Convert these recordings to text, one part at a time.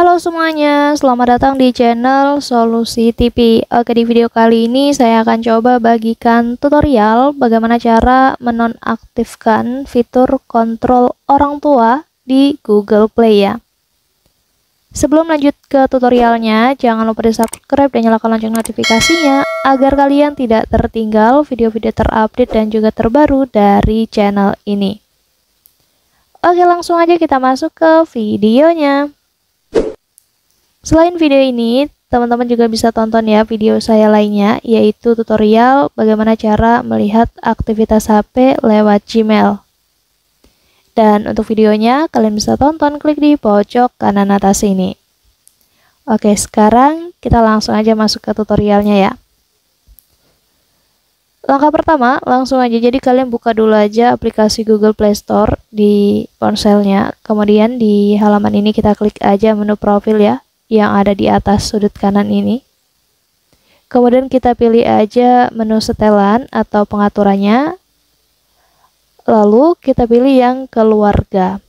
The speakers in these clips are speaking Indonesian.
Halo semuanya, selamat datang di channel Solusi TV. Oke, di video kali ini saya akan coba bagikan tutorial bagaimana cara menonaktifkan fitur kontrol orang tua di Google Play ya. Sebelum lanjut ke tutorialnya, jangan lupa di subscribe dan nyalakan lonceng notifikasinya agar kalian tidak tertinggal video-video terupdate dan juga terbaru dari channel ini. Oke, langsung aja kita masuk ke videonya. Selain video ini, teman-teman juga bisa tonton ya video saya lainnya, yaitu tutorial bagaimana cara melihat aktivitas HP lewat Gmail. Dan untuk videonya, kalian bisa tonton klik di pojok kanan atas ini. Oke, sekarang kita langsung aja masuk ke tutorialnya ya. Langkah pertama, langsung aja, jadi kalian buka dulu aja aplikasi Google Play Store di ponselnya. Kemudian di halaman ini kita klik aja menu profil ya, yang ada di atas sudut kanan ini. Kemudian kita pilih aja menu setelan atau pengaturannya. Lalu kita pilih yang keluarga.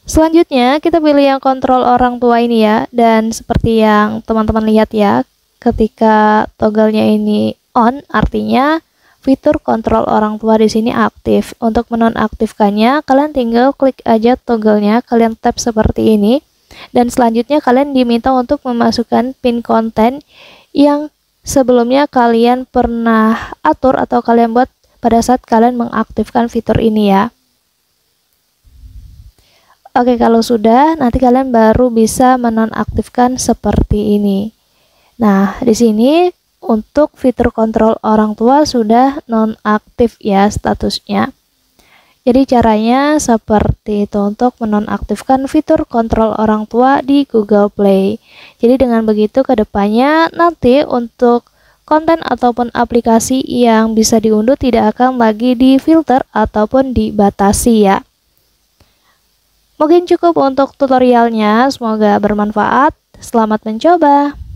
Selanjutnya kita pilih yang kontrol orang tua ini ya. Dan seperti yang teman-teman lihat ya, ketika toggle-nya ini on, artinya fitur kontrol orang tua di sini aktif. Untuk menonaktifkannya, kalian tinggal klik aja toggle-nya, kalian tap seperti ini, dan selanjutnya kalian diminta untuk memasukkan pin konten yang sebelumnya kalian pernah atur atau kalian buat pada saat kalian mengaktifkan fitur ini ya. Oke, kalau sudah, nanti kalian baru bisa menonaktifkan seperti ini. Nah, di sini untuk fitur kontrol orang tua sudah nonaktif ya statusnya. Jadi caranya seperti itu untuk menonaktifkan fitur kontrol orang tua di Google Play. Jadi dengan begitu kedepannya nanti untuk konten ataupun aplikasi yang bisa diunduh tidak akan lagi difilter ataupun dibatasi ya. Mungkin cukup untuk tutorialnya, semoga bermanfaat. Selamat mencoba.